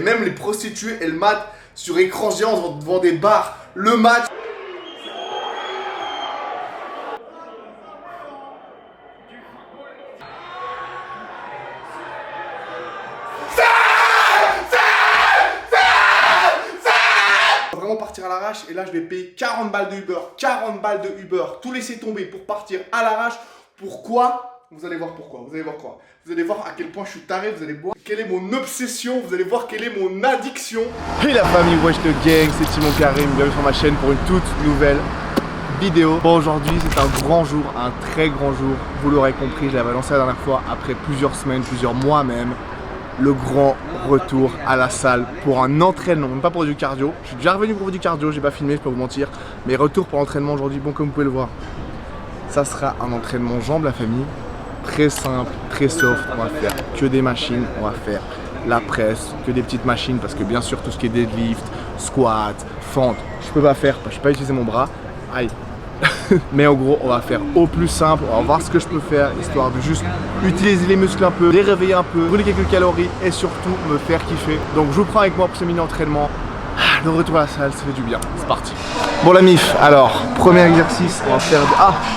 Même les prostituées, elles matent sur écran géant devant des bars. Le match. Vraiment partir à l'arrache et là je vais payer 40 balles de Uber. 40 balles de Uber. Tout laisser tomber pour partir à l'arrache. Pourquoi? Vous allez voir pourquoi, vous allez voir quoi. Vous allez voir à quel point je suis taré, vous allez voir quelle est mon obsession, vous allez voir quelle est mon addiction. Hey la famille Wesh le Gang, c'est Timon Karim, bienvenue sur ma chaîne pour une toute nouvelle vidéo. Bon, aujourd'hui c'est un grand jour, un très grand jour. Vous l'aurez compris, je l'avais lancé la dernière fois après plusieurs semaines, plusieurs mois même. Le grand retour à la salle pour un entraînement, même pas pour du cardio. Je suis déjà revenu pour du cardio, j'ai pas filmé, je peux vous mentir. Mais retour pour l'entraînement aujourd'hui, bon comme vous pouvez le voir. Ça sera un entraînement jambes la famille. Très simple, très soft, on va faire que des machines, on va faire la presse, que des petites machines parce que bien sûr tout ce qui est deadlift, squat, fente, je peux pas faire parce que je peux pas utiliser mon bras, aïe. Mais en gros on va faire au plus simple, on va voir ce que je peux faire histoire de juste utiliser les muscles un peu, les réveiller un peu, brûler quelques calories et surtout me faire kiffer. Donc je vous prends avec moi pour ce mini entraînement. Le retour à la salle, ça fait du bien, c'est parti. Bon la mif, alors premier exercice, on va faire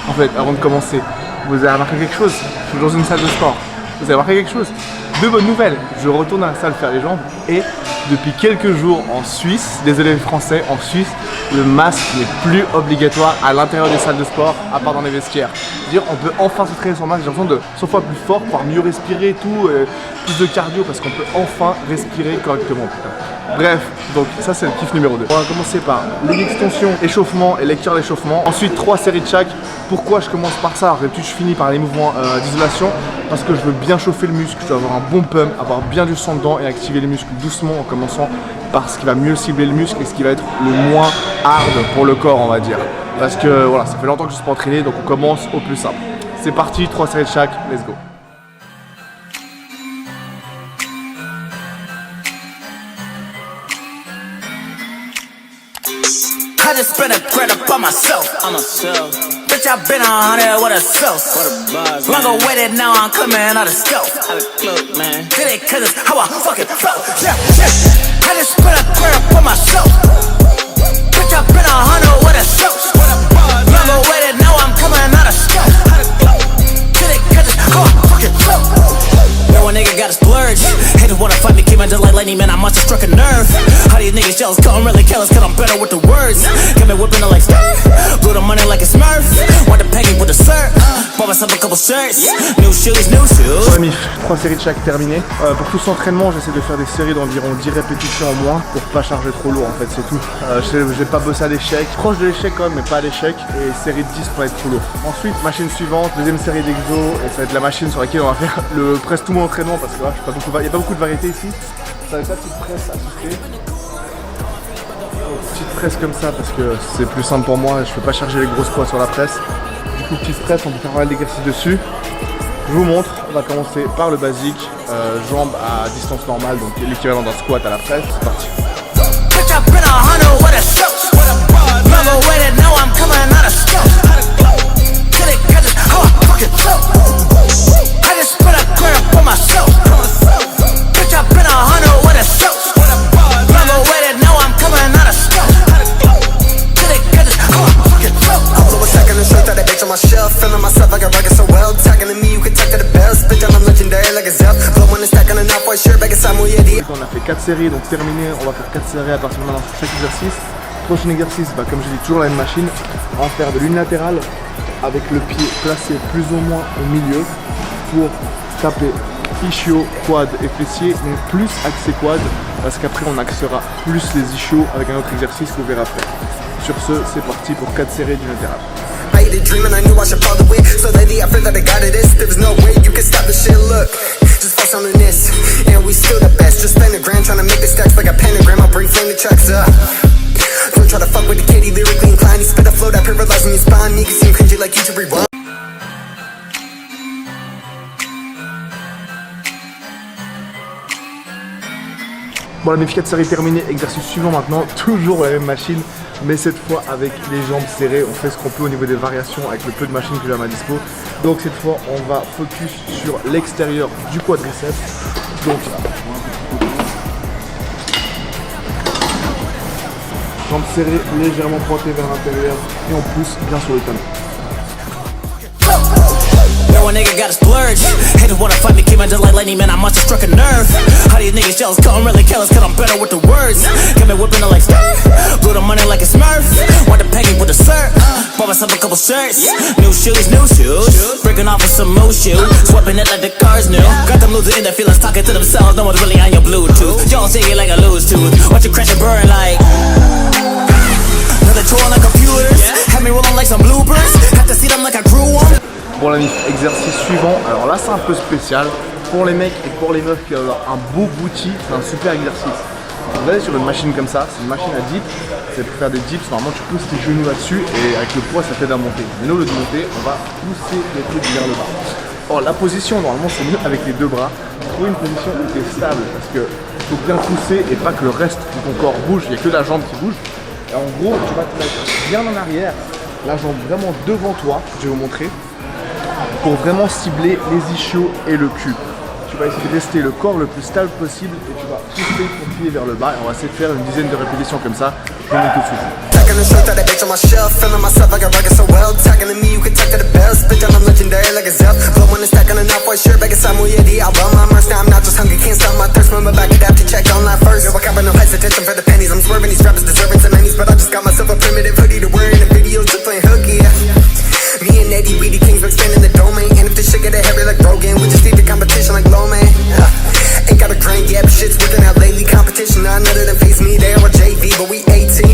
en fait avant de commencer, vous avez remarqué quelque chose? Je suis dans une salle de sport. Vous avez remarqué quelque chose? Deux bonnes nouvelles. Je retourne à la salle faire les jambes et depuis quelques jours en Suisse, désolé les Français, en Suisse, le masque n'est plus obligatoire à l'intérieur des salles de sport à part dans les vestiaires. C'est-à-dire on peut enfin s'entraîner sans masque, j'ai l'impression de 100 fois plus fort, pouvoir mieux respirer et tout, plus de cardio parce qu'on peut enfin respirer correctement. Bref, donc ça c'est le kiff numéro 2. On va commencer par les extensions, échauffement et lecture d'échauffement. Ensuite 3 séries de chaque. Pourquoi je commence par ça? Alors d'habitude je finis par les mouvements d'isolation parce que je veux bien chauffer le muscle, je dois avoir un bon pump, avoir bien du sang dedans et activer les muscles doucement en commençant par ce qui va mieux cibler le muscle et ce qui va être le moins hard pour le corps on va dire. Parce que voilà, ça fait longtemps que je ne suis pas entraîné donc on commence au plus simple. C'est parti, 3 séries de chaque, let's go. I just spent a grand up on myself. Bitch, I been 100 with a sauce. Longer waited, now I'm coming out of scope. Did it cause it's how I fucking flow. Yeah, yeah. I just spent a grand up on myself. Bitch, I been 100 with a sauce. Longer waited, now I'm coming out of scope. Did it cause it's how I fucking flow. Yo, a nigga got a splurge. Haters wanna fight me, came in just like lightning, man, I must have struck a nerve. How these niggas jealous, cause I'm really careless, cause I'm better with the words. Got me whipping it like skirt, blew the money like a smurf. Want the peggy with the surf, bought myself a couple shirts. New shoes, new shoes. Ouais, Mif, 3 séries de chaque terminées. Pour tout cet entraînement, j'essaie de faire des séries d'environ 10 répétitions en moins pour pas charger trop lourd en fait, c'est tout. J'ai pas bossé à l'échec, proche de l'échec quand même, mais pas à l'échec. Et série de 10 pour être trop lourd. Ensuite, machine suivante, deuxième série d'exo, et ça va être la machine sur laquelle on va faire presque tout mon entraînement parce que là, il n'y a pas beaucoup de variété ici. Ça va être la petite presse à souffler. Petite presse comme ça parce que c'est plus simple pour moi, je peux pas charger les grosses poids sur la presse. Du coup, petite presse, on peut faire pas mal d'exercices dessus. Je vous montre, on va commencer par le basique, jambes à distance normale, donc l'équivalent d'un squat à la presse. C'est parti. On a fait 4 séries, donc terminé, on va faire 4 séries à partir de maintenant sur chaque exercice. Prochain exercice, comme je dis, toujours la même machine. On va faire de l'unilatéral avec le pied placé plus ou moins au milieu pour taper ischio, quad et fessier, donc plus axé quad parce qu'après on axera plus les ischios avec un autre exercice que vous verrez après. Sur ce, c'est parti pour 4 séries d'unilatéral. I had a dream and I knew I should follow it. So lately I feel that I got it. There was no way you could stop the shit. Look, just focus on this, and we still the best. Just spend a grand trying to make the stacks like a pentagram. I'll bring flame the tracks up. Don't try to fuck with the kitty, lyrically inclined. He spit a flow that paralyzing your spine. You can see him cringy like YouTube rewind. Bon, la méfiance série terminée, exercice suivant maintenant, toujours la même machine, mais cette fois avec les jambes serrées. On fait ce qu'on peut au niveau des variations avec le peu de machines que j'ai à ma dispo. Donc cette fois, on va focus sur l'extérieur du quadriceps. Donc Jambes serrées, légèrement pointées vers l'intérieur et on pousse bien sur le talon. Yo, a nigga got a splurge. Haters wanna fight me, came in just like lightning, man, I must have struck a nerve. How these niggas jealous, cause I'm really careless, cause I'm better with the words. Got me whipping it like skirt, blew the money like a smurf. Want the peggy with the syrup, bought myself a couple shirts. New shoes, breaking off with some more shoes. Swapping it like the cars new. Got them losing in their feelings, talking to themselves, no one's really on your Bluetooth. Y'all say it like a loose tooth, watch you crash and burn like another tour on the computers. Had me rolling like some bloopers, had to see them like I grew on. Bon la mif, exercice suivant, alors là c'est un peu spécial, pour les mecs et pour les meufs qui ont un beau booty, c'est un super exercice. Vous allez sur une machine comme ça, c'est une machine à dips, c'est pour faire des dips, normalement tu pousses tes genoux là-dessus et avec le poids ça t'aide à monter. Mais nous au lieu de monter, on va pousser les trucs vers le bas. Or la position normalement c'est mieux avec les deux bras, trouver une position où tu es stable parce que faut bien pousser et pas que le reste de ton corps bouge, il n'y a que la jambe qui bouge. Et en gros tu vas te mettre bien en arrière, la jambe vraiment devant toi, je vais vous montrer. Pour vraiment cibler les ischios et le cul. Tu vas essayer de rester le corps le plus stable possible et tu vas pousser ton pied vers le bas et on va essayer de faire une dizaine de répétitions comme ça. Je vous montre tout de suite. Talking the truth, that bitch on my shelf. Feeling myself like I rock it so well. Talking to me, you can talk to the bells. Bitch, I'm legendary like a Zell. Blow when it's stacking enough, white shirt, back in Samuel Yeti. I'll run my merch, now I'm not just hungry, can't stop my thirst. Remember back, I'd have to check online first. Yo, I got no hesitation for the pennies. I'm swerving these rappers deserving some pennies, but I just got myself a primitive hoodie to wear in the videos, just playing hooky, yeah. Me and Eddie, we the kings, we're expanding the domain. And if this shit get heavy like Rogan, we just need the competition like low man. Ain't got a grain yet, but shit's working out lately. Competition, none of them face me, they are JV, but we 18.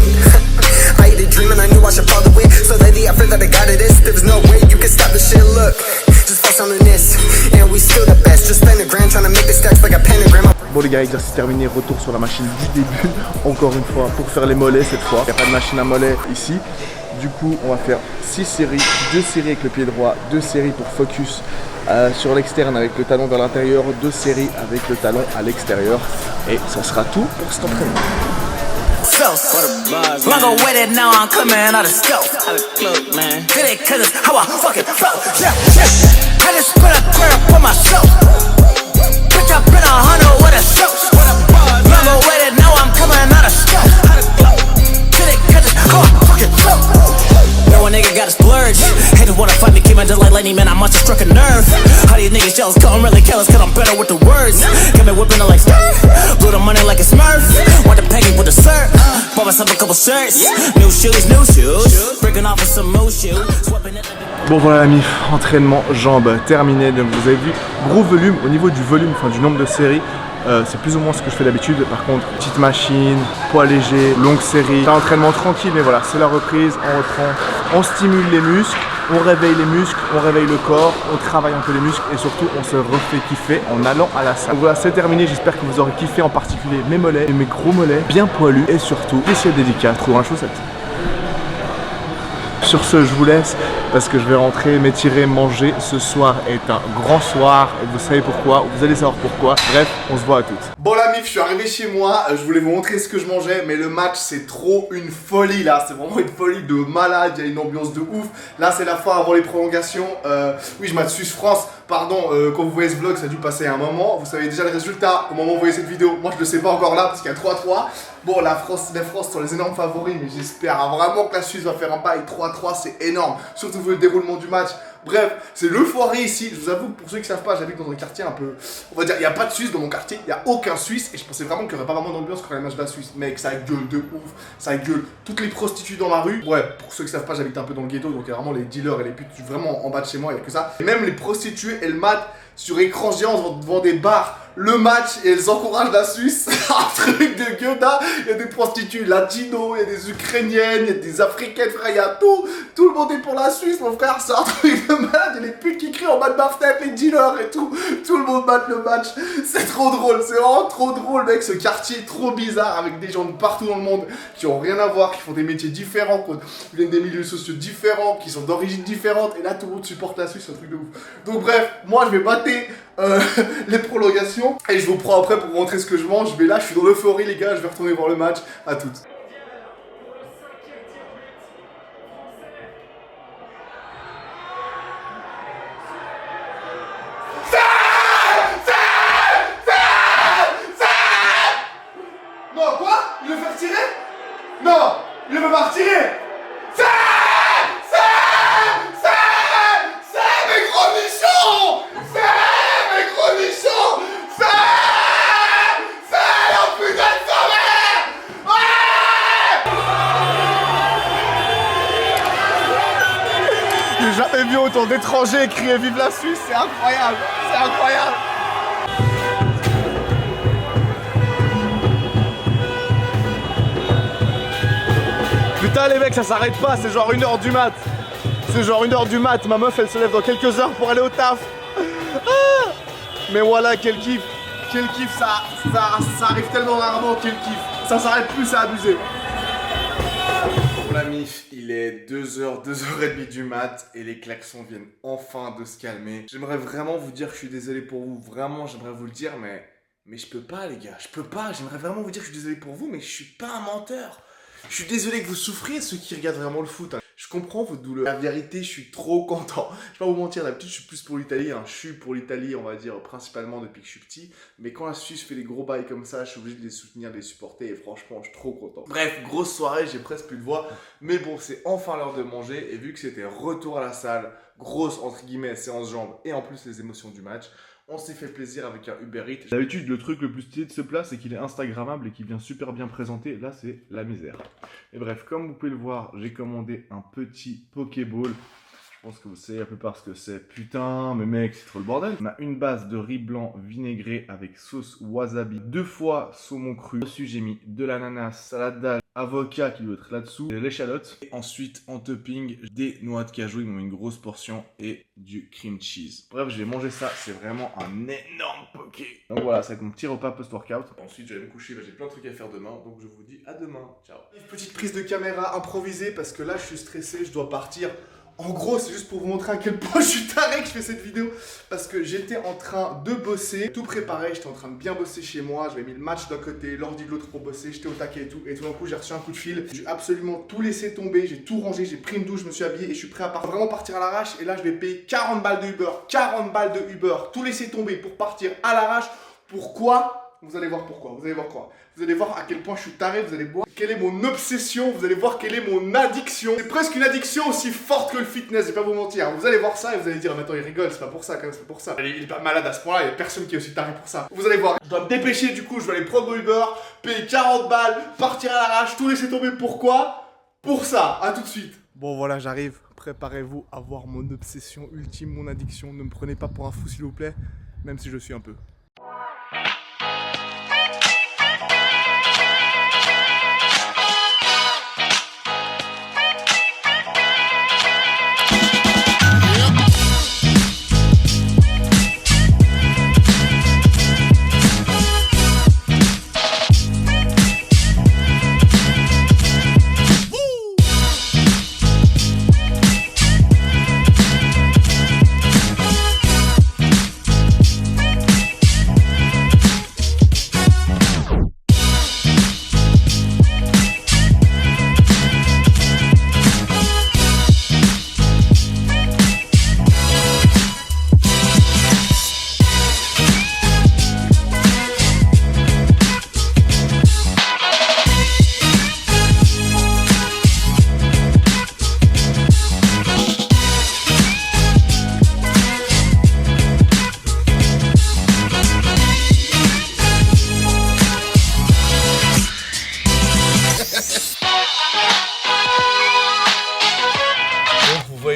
I had a dream and I knew I should follow it. So lately I feel that I got it, there was no way you can stop the shit, look. Just focus on this, and we still the best. Just spend a grand trying to make the stacks like a pentagram. Bon les gars, exercice terminé, retour sur la machine du début, encore une fois, pour faire les mollets cette fois. Il n'y a pas de machine à mollets ici. Du coup, on va faire 6 séries, 2 séries avec le pied droit, 2 séries pour focus sur l'externe avec le talon vers l'intérieur, 2 séries avec le talon à l'extérieur. Et ça sera tout pour cet entraînement. Long awaited, now I'm coming out of scope. Man. Did it cause it's how I fucking flow. Yeah, yeah. I just put a prayer for myself. Bitch, I've been 100 with a soap. Long awaited, now I'm coming out of scope. Did it cause it's how I fucking flow. Yo, a nigga got a splurge. Haters wanna fight me, came in just like lightning, man, I must have struck a nerve. How these niggas jealous, cause I'm really careless, cause I'm better with the words. Got me whipping it like skirt, blew the money like a smurf. Want the peggy with the syrup, bought myself a couple shirts. New shoes, breaking off with some more shoes. Swapping it. Bon voilà la mif, entraînement jambes terminé. Donc vous avez vu, gros volume, au niveau du volume, enfin du nombre de séries. C'est plus ou moins ce que je fais d'habitude. Par contre, petite machine, poids léger, longue série. C'est un entraînement tranquille, mais voilà, c'est la reprise, on reprend, on stimule les muscles, on réveille les muscles, on réveille le corps, on travaille un peu les muscles et surtout on se refait kiffer en allant à la salle. Donc voilà, c'est terminé, j'espère que vous aurez kiffé, en particulier mes mollets et mes gros mollets, bien poilus et surtout, spécial dédicace, trop dans la chaussette. Sur ce, je vous laisse parce que je vais rentrer, m'étirer, manger. Ce soir est un grand soir et vous savez pourquoi, vous allez savoir pourquoi. Bref, on se voit à toutes. Bon la mif, je suis arrivé chez moi, je voulais vous montrer ce que je mangeais, mais le match c'est trop une folie là, c'est vraiment une folie de malade, il y a une ambiance de ouf. Là c'est la fin avant les prolongations, oui je mate Suisse France, pardon, quand vous voyez ce vlog ça a dû passer un moment, vous savez déjà le résultat au moment où vous voyez cette vidéo, moi je le sais pas encore là parce qu'il y a 3-3. Bon la France, les France sont les énormes favoris, mais j'espère vraiment que la Suisse va faire un bail. 3-3 c'est énorme, surtout vu le déroulement du match. Bref, c'est l'euphorie ici. Je vous avoue que pour ceux qui savent pas, j'habite dans un quartier un peu, on va dire, il n'y a pas de Suisse dans mon quartier, il n'y a aucun Suisse et je pensais vraiment qu'il n'y aurait pas vraiment d'ambiance quand les matchs de la Suisse. Mec, ça gueule de ouf, ça gueule. Toutes les prostituées dans la rue. Ouais, pour ceux qui savent pas, j'habite un peu dans le ghetto, donc il y a vraiment les dealers et les putes vraiment en bas de chez moi, il n'y a que ça. Et même les prostituées, elles matent sur écran géant devant des bars le match et elles encouragent la Suisse. Un truc de gueuda. Il y a des prostituées latinos, il y a des ukrainiennes, il y a des africaines, frère, il y a tout. Tout le monde est pour la Suisse, mon frère, c'est un truc de malade. Il y a les putes qui crient en bas de ma fenêtre, les dealers et tout. Tout le monde mate le match. C'est trop drôle, c'est vraiment trop drôle, mec. Ce quartier est trop bizarre avec des gens de partout dans le monde qui ont rien à voir, qui font des métiers différents, qui viennent des milieux sociaux différents, qui sont d'origine différente. Et là, tout le monde supporte la Suisse, c'est un truc de ouf. Donc, bref, moi je vais mater les prolongations et je vous prends après pour vous montrer ce que je mange. Mais là je suis dans l'euphorie les gars, je vais retourner voir le match. À toutes. Non quoi? Il veut faire tirer? Non. Il ne peut pas retirer. C'est mes gros nichons. C'est mes gros nichons. C'est oh putain de sa mère. J'ai jamais vu autant d'étrangers crier vive la Suisse, c'est incroyable, c'est incroyable. Putain les mecs, ça s'arrête pas, c'est genre 1h du mat. C'est genre 1h du mat, ma meuf elle se lève dans quelques heures pour aller au taf. Ah, mais voilà, quel kiff, ça arrive tellement rarement, quel kiff. Ça s'arrête plus, c'est abusé. Bon la mif, il est 2h, 2h30 du mat et les klaxons viennent enfin de se calmer. J'aimerais vraiment vous dire que je suis désolé pour vous, vraiment j'aimerais vous le dire mais je peux pas les gars, je peux pas. J'aimerais vraiment vous dire que je suis désolé pour vous mais je suis pas un menteur. Je suis désolé que vous souffriez, ceux qui regardent vraiment le foot. Hein. Je comprends votre douleur. La vérité, je suis trop content. Je vais pas vous mentir, d'habitude, je suis plus pour l'Italie. Hein. Je suis pour l'Italie, on va dire, principalement depuis que je suis petit. Mais quand la Suisse fait des gros bails comme ça, je suis obligé de les soutenir, de les supporter. Et franchement, je suis trop content. Bref, grosse soirée, j'ai presque plus de voix. Mais bon, c'est enfin l'heure de manger. Et vu que c'était retour à la salle, grosse, entre guillemets, séance jambes, et en plus les émotions du match, on s'est fait plaisir avec un Uber Eats. D'habitude, le truc le plus stylé de ce plat, c'est qu'il est instagrammable et qu'il vient super bien présenté. Là, c'est la misère. Et bref, comme vous pouvez le voir, j'ai commandé un petit Pokéball. Je pense que vous savez un peu par ce que c'est. Putain, mais mec, c'est trop le bordel. On a une base de riz blanc vinaigré avec sauce wasabi, 2 fois saumon cru. Dessus, j'ai mis de l'ananas, salade d'algues, avocat qui doit être là-dessous, de l'échalote. Et ensuite, en topping, des noix de cajou, ils m'ont mis une grosse portion et du cream cheese. Bref, je vais manger ça, c'est vraiment un énorme poké. Donc voilà, ça va être mon petit repas post-workout. Ensuite, je vais me coucher, j'ai plein de trucs à faire demain, donc je vous dis à demain. Ciao. Une petite prise de caméra improvisée parce que là, je suis stressé, je dois partir. En gros, c'est juste pour vous montrer à quel point je suis taré que je fais cette vidéo. Parce que j'étais en train de bosser, tout préparé, j'étais en train de bien bosser chez moi. J'avais mis le match d'un côté, l'ordi de l'autre pour bosser, j'étais au taquet et tout. Et tout d'un coup, j'ai reçu un coup de fil. J'ai absolument tout laissé tomber, j'ai tout rangé, j'ai pris une douche, je me suis habillé et je suis prêt à vraiment partir à l'arrache. Et là, je vais payer 40 balles de Uber, 40 balles de Uber, tout laisser tomber pour partir à l'arrache. Pourquoi ? Vous allez voir pourquoi, vous allez voir quoi. Vous allez voir à quel point je suis taré, vous allez voir quelle est mon obsession, vous allez voir quelle est mon addiction. C'est presque une addiction aussi forte que le fitness, je vais pas vous mentir. Vous allez voir ça et vous allez dire, mais attends, il rigole, c'est pas pour ça quand même, c'est pas pour ça. Il est pas malade à ce point-là, il y a personne qui est aussi taré pour ça. Vous allez voir, je dois me dépêcher du coup, je vais aller prendre mon Uber, payer 40 balles, partir à l'arrache, tout laisser tomber. Pourquoi ? Pour ça, à tout de suite. Bon voilà, j'arrive, préparez-vous à voir mon obsession ultime, mon addiction. Ne me prenez pas pour un fou s'il vous plaît, même si je suis un peu.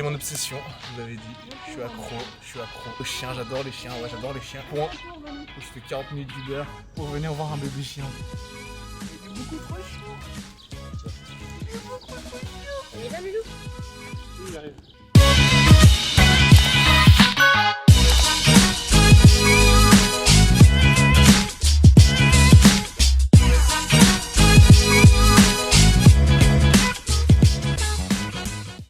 Mon obsession, je vous l'avais dit, je suis accro aux chiens, j'adore les chiens, ouais j'adore les chiens. Point. Je fais 40 minutes d'Uber pour venir voir un bébé chien. Il est beaucoup trop chiant. Il est beaucoup trop chiant. Il est là, Milou. Oui, il arrive.